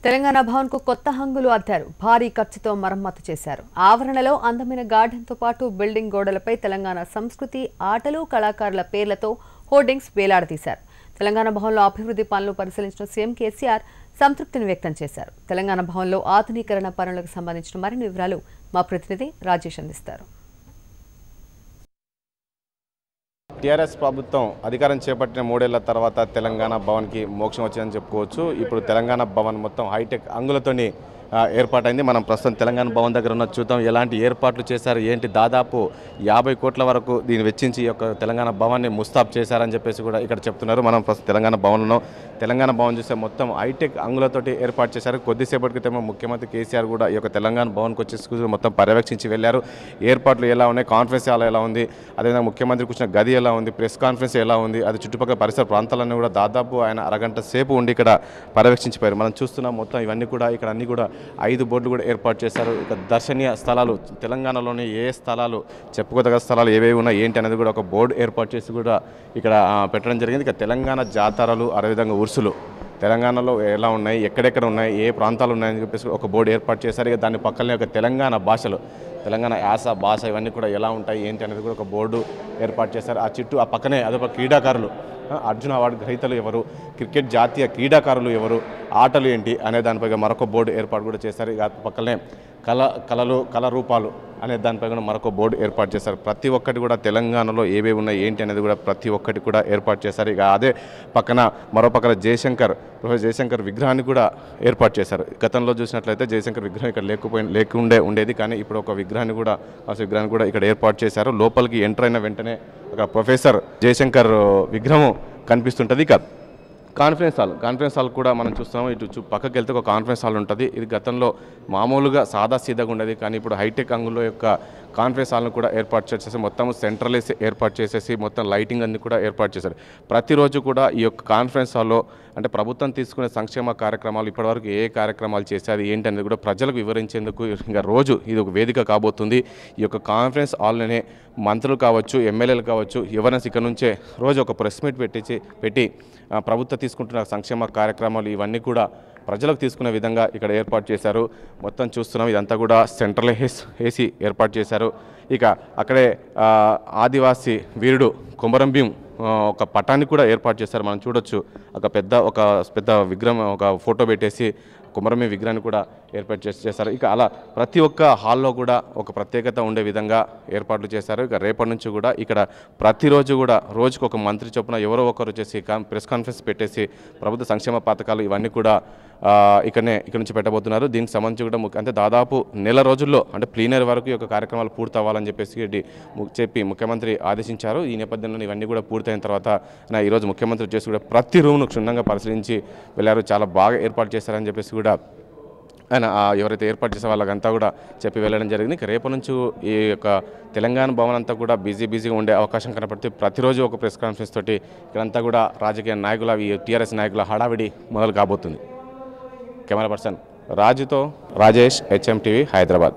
తెలంగాణ భవన్ కు కొత్త హంగులు అద్దారు. భారీ ఖర్చుతో మరమ్మతు చేశారు. ఆవరణలో అందమైన గార్డెన్ తో పాటు బిల్డింగ్ గోడలపై తెలంగాణ సంస్కృతి, ఆటలు, కళాకారుల పేర్లతో హోర్డింగ్స్ వేలాడదీశారు. తెలంగాణ భవన్లో అభివృద్ధి పనులు పరిశీలించిన సీఎం కేసీఆర్ సంతృప్తిని వ్యక్తం చేశారు. తెలంగాణ భవన్లో ఆధునీకరణ పనులకు సంబంధించిన మరిన్ని వివరాలు మా ప్రతినిధి రాజేష్ అందిస్తారు. టీఆర్ఎస్ ప్రభుత్వం అధికారం చేపట్టిన 3 ఏళ్ల తర్వాత తెలంగాణ భవన్కి మోక్షం వచ్చిందని చెప్పుకోవచ్చు. ఇప్పుడు తెలంగాణ భవన్ మొత్తం హైటెక్ అంగులతోని ఏర్పాటైంది. మనం ప్రస్తుతం తెలంగాణ భవన్ దగ్గర ఉన్న చూద్దాం ఎలాంటి ఏర్పాట్లు చేశారు ఏంటి. దాదాపు 50 కోట్ల వరకు దీన్ని వెచ్చించి ఈ యొక్క తెలంగాణ భవన్ని ముస్తాబ్ చేశారని చెప్పేసి కూడా ఇక్కడ చెప్తున్నారు. మనం ప్రస్తుతం తెలంగాణ భవన్లో తెలంగాణ భవన్ చూస్తే మొత్తం హైటెక్ అంగులతోటి ఏర్పాటు చేశారు. కొద్దిసేపటి క్రితం ముఖ్యమంత్రి కేసీఆర్ కూడా ఈ యొక్క తెలంగాణ భవన్కి వచ్చేసి మొత్తం పర్యవేక్షించి వెళ్ళారు. ఏర్పాట్లు ఎలా ఉన్నాయి, కాన్ఫరెన్స్ హాల్ ఎలా ఉంది, అదేవిధంగా ముఖ్యమంత్రి కూర్చున్న గది ఎలా ఉంది, ప్రెస్ కాన్ఫరెన్స్ ఎలా ఉంది, అది చుట్టుపక్కల పరిసర ప్రాంతాలన్నీ కూడా దాదాపు ఆయన అరగంట సేపు ఉండి ఇక్కడ పర్యవేక్షించిపోయారు. మనం చూస్తున్నాం మొత్తం ఇవన్నీ కూడా ఇక్కడ అన్ని కూడా 5 బోర్డులు కూడా ఏర్పాటు చేశారు. ఇక దర్శనీయ స్థలాలు తెలంగాణలోని ఏ స్థలాలు చెప్పుకోదగ్గ స్థలాలు ఏవేవి ఉన్నాయి ఏంటి అనేది కూడా ఒక బోర్డు ఏర్పాటు చేసి కూడా ఇక్కడ పెట్టడం జరిగింది. ఇక తెలంగాణ జాతరలు అదేవిధంగా ఉర్సులు తెలంగాణలో ఎలా ఉన్నాయి, ఎక్కడెక్కడ ఉన్నాయి, ఏ ప్రాంతాలు ఉన్నాయని చెప్పేసి ఒక బోర్డు ఏర్పాటు చేశారు. ఇక దాని పక్కనే ఒక తెలంగాణ భాషలు, తెలంగాణ యాస భాష ఇవన్నీ కూడా ఎలా ఉంటాయి ఏంటి అనేది కూడా ఒక బోర్డు ఏర్పాటు చేశారు. ఆ చుట్టూ ఆ పక్కనే అదొక క్రీడాకారులు, అర్జున అవార్డు గ్రహీతలు ఎవరు, క్రికెట్ జాతీయ క్రీడాకారులు ఎవరు, ఆటలు ఏంటి అనే దానిపై మరొక బోర్డు ఏర్పాటు కూడా చేశారు. ఇక పక్కనే కళారూపాలు అనే దానిపై కూడా మరొక బోర్డు ఏర్పాటు చేశారు. ప్రతి ఒక్కటి కూడా తెలంగాణలో ఏవేవి ఉన్నాయి ఏంటి అనేది కూడా ప్రతి ఒక్కటి కూడా ఏర్పాటు చేశారు. ఇక అదే పక్కన మరో పక్కన ప్రొఫెసర్ జయశంకర్ విగ్రహాన్ని కూడా ఏర్పాటు చేశారు. గతంలో చూసినట్లయితే జయశంకర్ విగ్రహం ఇక్కడ ఉండేది, కానీ ఇప్పుడు ఒక విగ్రహాన్ని కూడా ఇక్కడ ఏర్పాటు చేశారు. లోపలికి ఎంటర్ అయిన వెంటనే ఒక ప్రొఫెసర్ జయశంకర్ విగ్రహం కనిపిస్తుంటుంది. ఇక కాన్ఫరెన్స్ హాల్ కూడా మనం చూస్తాము. ఇటు పక్కకి వెళ్తే ఒక కాన్ఫరెన్స్ హాల్ ఉంటుంది. ఇది గతంలో మామూలుగా సాదా సీదాగా ఉండేది, కానీ ఇప్పుడు హైటెక్ అంగుల్లో యొక్క కాన్ఫరెన్స్ హాల్ను కూడా ఏర్పాటు చేసేసి మొత్తం సెంట్రలైజ్ ఏర్పాటు చేసేసి మొత్తం లైటింగ్ అన్ని కూడా ఏర్పాటు చేశారు. ప్రతిరోజు కూడా ఈ యొక్క కాన్ఫరెన్స్ హాల్లో అంటే ప్రభుత్వం తీసుకునే సంక్షేమ కార్యక్రమాలు ఇప్పటివరకు ఏ కార్యక్రమాలు చేసేది ఏంటి అనేది కూడా ప్రజలకు వివరించేందుకు ఇంకా రోజు ఇది ఒక వేదిక కాబోతుంది. ఈ యొక్క కాన్ఫరెన్స్ హాల్లోనే మంత్రులు కావచ్చు, ఎమ్మెల్యేలు కావచ్చు, ఎవరైనా ఇక్కడ నుంచే రోజు ఒక ప్రెస్ మీట్ పెట్టి ప్రభుత్వం తీసుకుంటున్న సంక్షేమ కార్యక్రమాలు ఇవన్నీ కూడా ప్రజలకు తీసుకునే విధంగా ఇక్కడ ఏర్పాటు చేశారు. మొత్తం చూస్తున్నాం ఇదంతా కూడా సెంట్రల్ ఏసీ ఏర్పాటు చేశారు. ఇక అక్కడే ఆదివాసీ వీరుడు కొమరం భీం ఒక పటాన్ని కూడా ఏర్పాటు చేశారు. మనం చూడొచ్చు ఒక పెద్ద విగ్రహం, ఒక ఫోటో పెట్టేసి కొమరం భీం విగ్రహాన్ని కూడా ఏర్పాటు చేశారు. ఇక అలా ప్రతి ఒక్క హాల్లో కూడా ఒక ప్రత్యేకత ఉండే విధంగా ఏర్పాట్లు చేశారు. ఇక రేపటి నుంచి కూడా ఇక్కడ ప్రతిరోజు కూడా రోజుకు ఒక మంత్రి చొప్పున ఎవరో ఒకరు వచ్చేసి ప్రెస్ కాన్ఫరెన్స్ పెట్టేసి ప్రభుత్వ సంక్షేమ పథకాలు ఇవన్నీ కూడా ఇక్కడ నుంచి పెట్టబోతున్నారు. దీనికి సంబంధించి కూడా అంటే దాదాపు నెల రోజుల్లో అంటే ప్లీనరీ వరకు ఈ యొక్క కార్యక్రమాలు పూర్తి అవ్వాలని చెప్పి ముఖ్యమంత్రి ఆదేశించారు. ఈ నేపథ్యంలో ఇవన్నీ కూడా పూర్తయిన తర్వాత ఈరోజు ముఖ్యమంత్రి చేసి కూడా ప్రతి రూమ్ను క్షుణ్ణంగా పరిశీలించి వెళ్ళారు. చాలా బాగా ఏర్పాటు చేశారని చెప్పేసి కూడా ఆయన ఎవరైతే ఏర్పాటు చేసే వాళ్ళకంతా కూడా చెప్పి వెళ్ళడం జరిగింది. ఇక రేపటి నుంచి ఈ యొక్క తెలంగాణ భవన్ అంతా కూడా బిజీగా ఉండే అవకాశం కనపడితే ప్రతిరోజు ఒక ప్రెస్ కాన్ఫరెన్స్ తోటి ఇక్కడంతా కూడా రాజకీయ నాయకుల టీఆర్ఎస్ నాయకుల హడావిడి మొదలు కాబోతుంది. కెమెరా పర్సన్ రాజుతో రాజేష్, HM టీవీ, హైదరాబాద్.